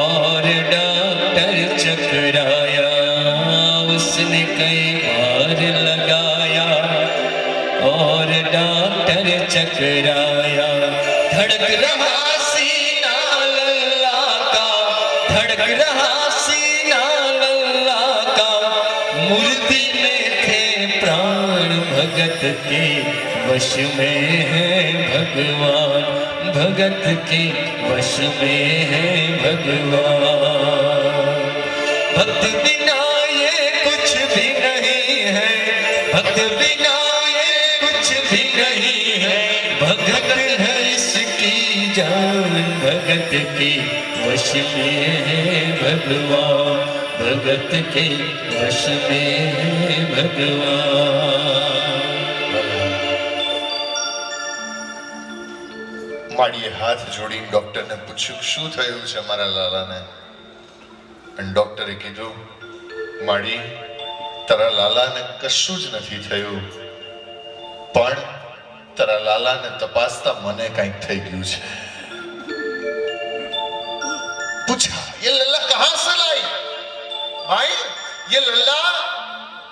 और डॉक्टर चकराया, उसने कई बार लगाया और डॉक्टर चकराया. धड़क रहा सीना लल्ला का, धड़क रहा सीना लल्ला का, मूर्ति में थे प्राण भगत के वश में है भगवान, भगत के वश में है भगवान. भक्त बिना ये कुछ भी नहीं है, भक्त बिना ये कुछ भी नहीं है, भगत है इसकी जान, भगत के वश में है भगवान, भगत के वश में है भगवान. માડીએ હાથ જોડી ડોક્ટરને પૂછ્યું, શું થયું છે મારા લાલાને? અને ડોક્ટરે કીધું, માડી તારા લાલાને કશું જ નથી થયું, પણ તારા લાલાને તપાસતા મને કંઈક થઈ ગયું છે. પૂછા, ये लल्ला कहां से लाई? भाई ये लल्ला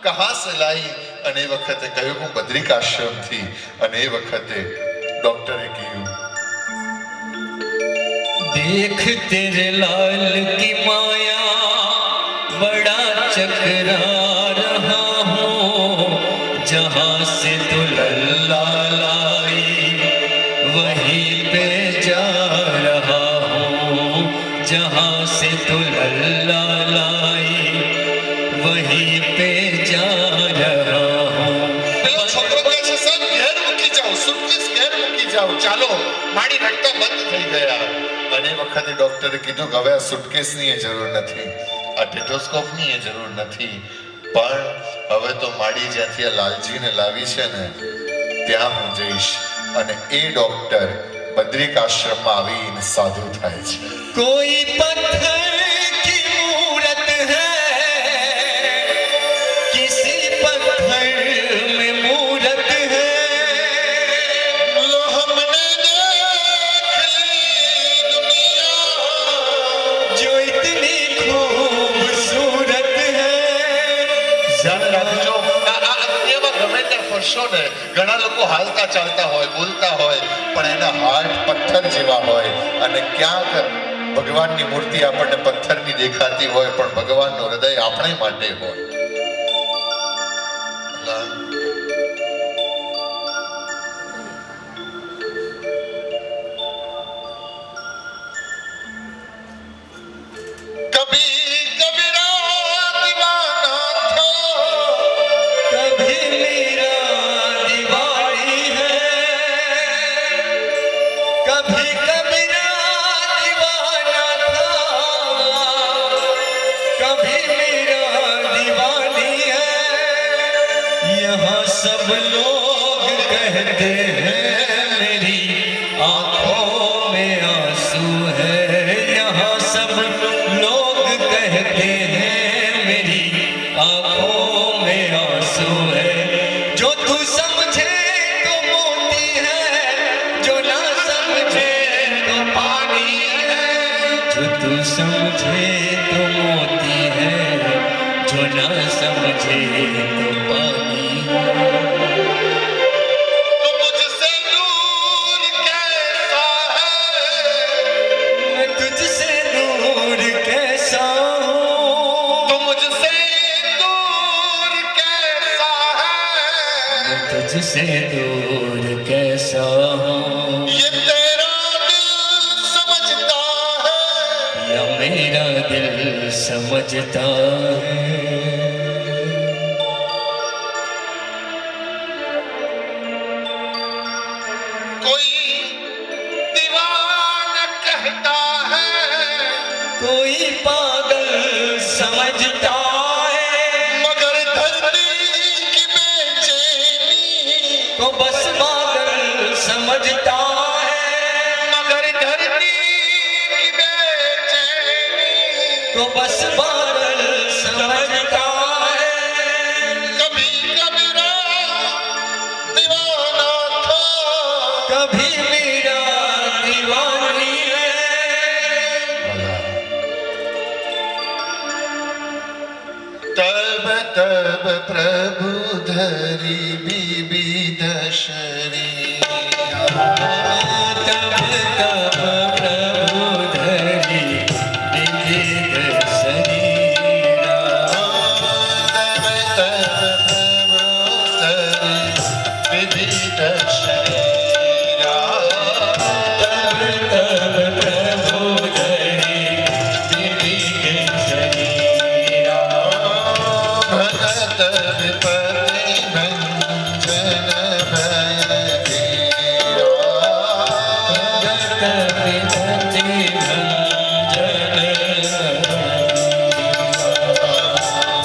कहां से लाई? અને એ વખતે કહ્યું, હું બદ્રિકાશ્રમથી. અને એ વખતે ડોક્ટરે કહ્યું, देख तेरे लाल की माया बड़ा चकरा रहा हूँ, जहाँ से तू लल्ला लाई वहीं पे जा रहा हूँ, जहाँ से तू लल्ला लाई वहीं पे जा रहा हूँ. પેલો છોકરો કહે છે, સર ઘેર મૂકી જાઓ, સુટકેસ ઘેર મૂકી જાઓ, ચાલો. માડી રડતા બંધ થઈ ગયા. અને એ વખતે ડોક્ટરે કીધું કે હવે આ સુટકેસની એ જરૂર નથી, આ ટેથોસ્કોપની એ જરૂર નથી, પણ હવે તો માડી જ્યાંથી આ લાલજીને લાવી છે ને ત્યાં હું જઈશ. અને એ ડોક્ટર બદ્રિકાશ્રમમાં આવીને સાધુ થાય છે. कोई पत्थर જોશો ને ઘણા લોકો હાલતા ચાલતા હોય બોલતા હોય પણ એના હાર્ટ પથ્થર જેવા હોય અને ક્યાંક ભગવાનની મૂર્તિ આપણને પથ્થરની દેખાતી હોય પણ ભગવાનનું હૃદય આપણે માટે હોય. કભી કબીરા દીવાના થા, कभी मेरा दीवानी है, कभी कबीरा दीवाना था, कभी मेरा दीवानी है. यहाँ सब लोग कहते हैं मेरी आंखों में आंसू है. यहाँ सब लोग कहते हैं मेरी आंखों में आंसू है. जो तू समझे तो मोती है, जो ना समझे तो पानी है. जो तू समझे तो मोती है, जो ना समझे तो पानी है. तो मुझसे दूर कैसा है, मैं तुझसे दूर कैसा हूँ, तो मुझसे दूर कैसा है, मैं तुझसे दूर कैसा हूँ. ये तेरा दिल समझता है, या मेरा दिल समझता है. कोई दीवाना कहता है, कोई पागल समझता है, मगर धरती की बेचैनी तो बस पागल समझता है, मगर धरती की बेचैनी तो बस पागल समझता है. कभी कबीरा दीवाना था, कभी मेरा दीवानी है. तब तब प्रभु धरी विविध शरीरा, तब तब प्रभु धरी विविध शरीरा. तब तब प्रभु धरी विविध शरीरा, तब तब प्रभु धरी विविध शरीरा. भगत विपति भंजन भय धीरा, भगत विपति भंजन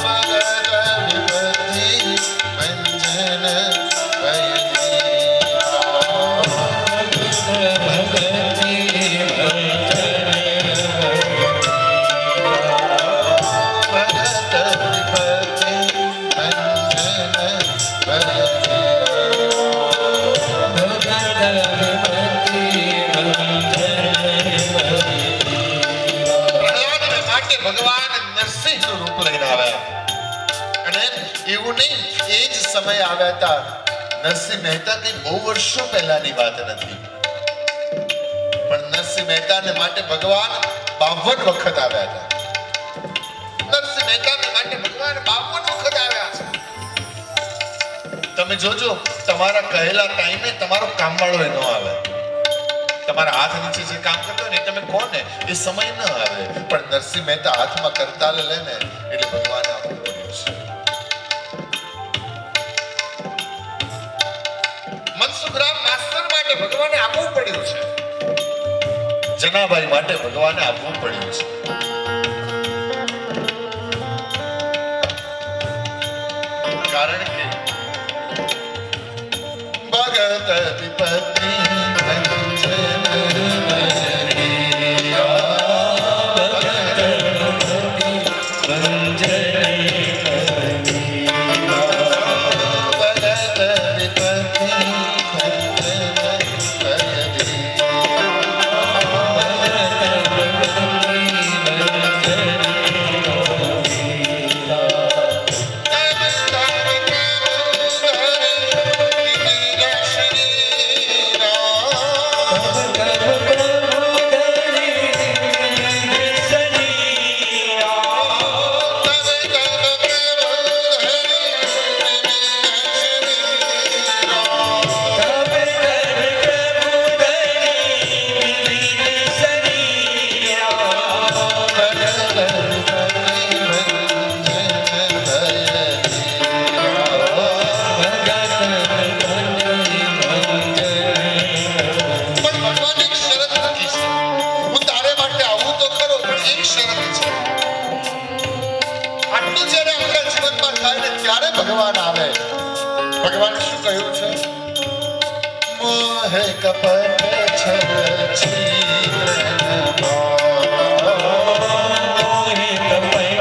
भगत विपति भंजन भय धीरा, भगति भगत विपति भंजन भय પ્રહલાદને માટે ભગવાન નરસિંહનું રૂપ લઈને આવ્યા અને એવું નહીં એ જ સમય આવ્યા હતા. નરસિંહ મહેતા કઈ બહુ વર્ષો પહેલાની વાત નથી પણ નરસિંહ મહેતાને માટે ભગવાન 52 વખત આવ્યા હતા. નરસિંહ મહેતાને માટે ભગવાન 52 વખત આવ્યા છે. તમે જોજો તમારા કહેલા ટાઈમે તમારો કામવાળો ન આવે, તમારા હાથ નીચે જે કામ કરતો હોય ને એ તમે કહો ને એ સમય ન આવે પણ નરસિંહ મહેતા હાથમાં કરતાલ લે ને એટલે ભગવાને આપવું પડ્યું છે. મનસુખરામ માસ્તર માટે ભગવાને આપવું પડ્યું છે, જનાભાઈ માટે ભગવાને આપવું પડ્યું છે. કારણ કે ભગત વિપત્તિ ભંજન ભગત વિપત્તિ ભંજન ભય ધીરા, ભગવાન આવે. ભગવાને શું કહ્યું છે? મોહે કપટ છલ છીર મોહે કપટે છલ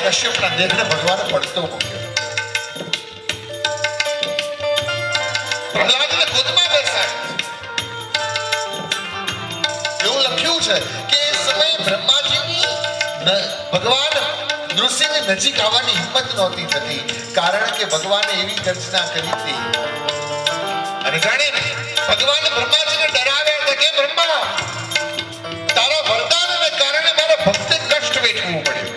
કશ્યપના દેહને ભગવાને પડતો મૂક્યો. પ્રહલાદને ગોદમાં બેસાડ્યો. એવું લખ્યું છે કે એ સમયે બ્રહ્માજીની ભગવાન નૃસિંહની નજીક આવવાની હિંમત નહોતી થતી, કારણ કે ભગવાને એવી ગર્જના કરી હતી. અને જાણે ભગવાન બ્રહ્માજીને ડરાવ્યા હતા કે બ્રહ્મા, તારા વરદાનને કારણે મારા ભક્તને કષ્ટ વેઠવું પડ્યું.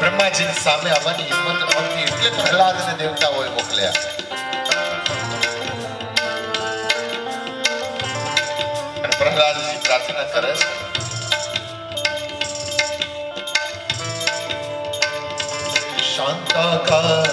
બ્રહ્માજીની સામે આવવાની હિંમત નહોતી, એટલે પ્રહલાદને દેવતાઓએ મોકલ્યા. અને પ્રહલાદજી પ્રાર્થના કરે છે, શાંતાકાર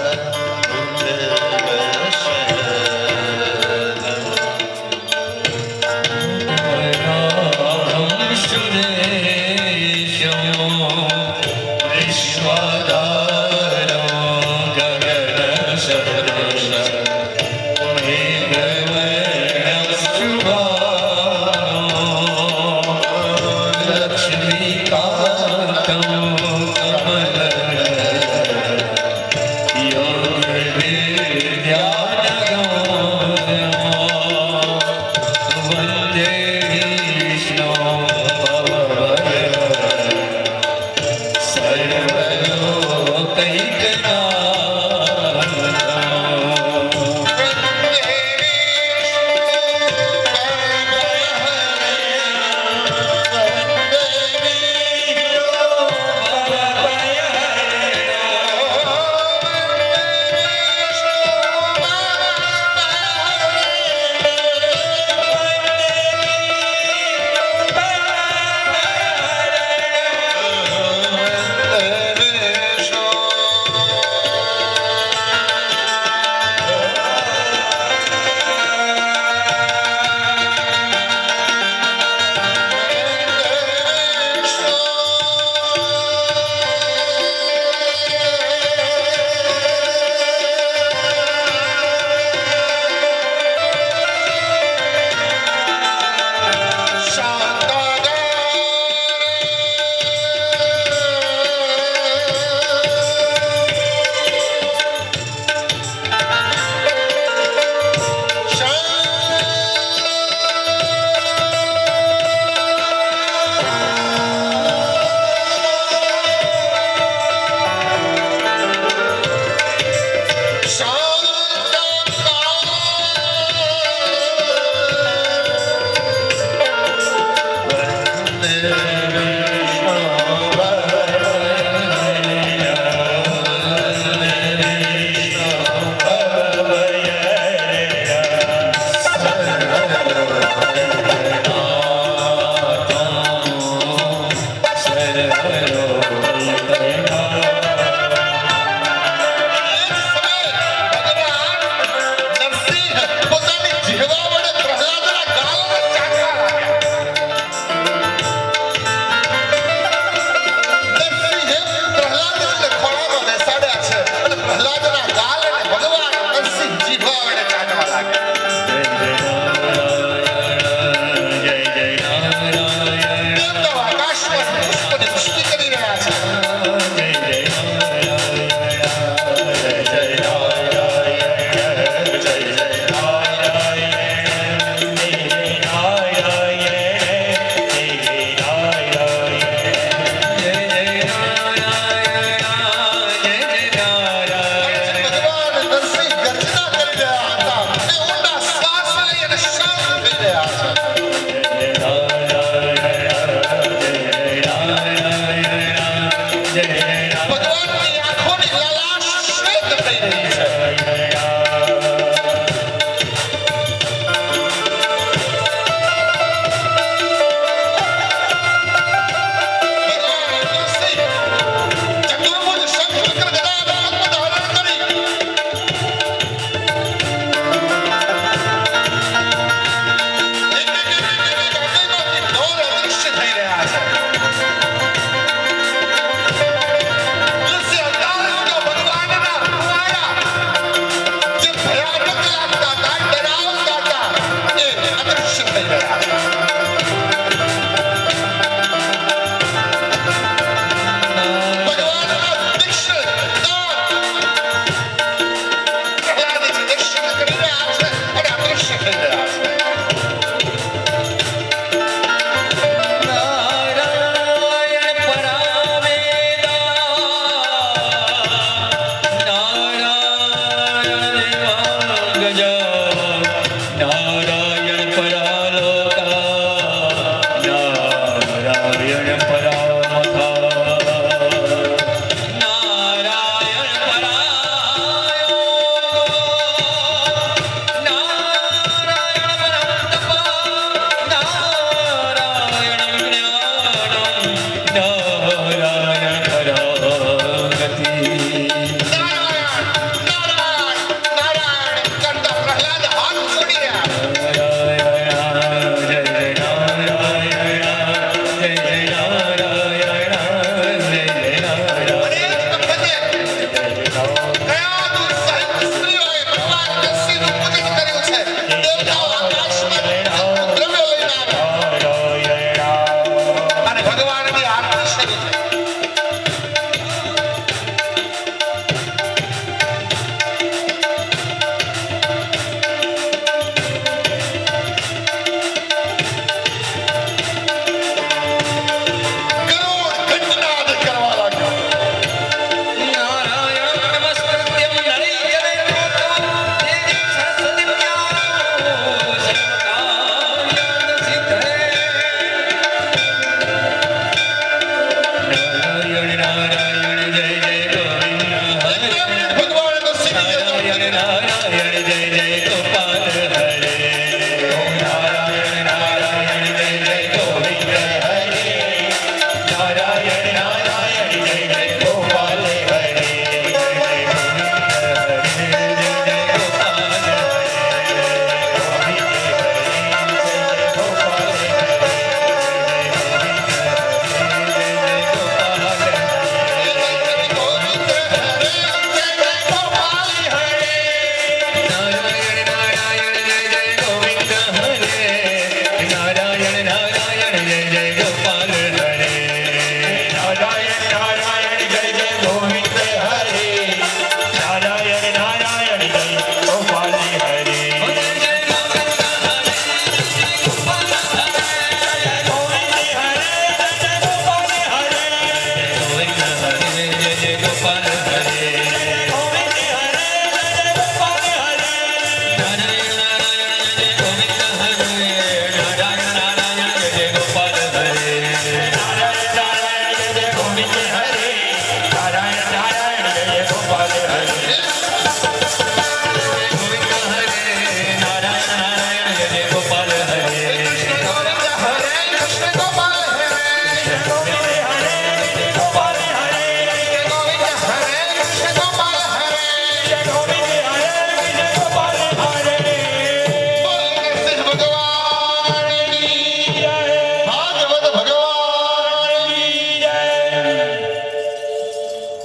જય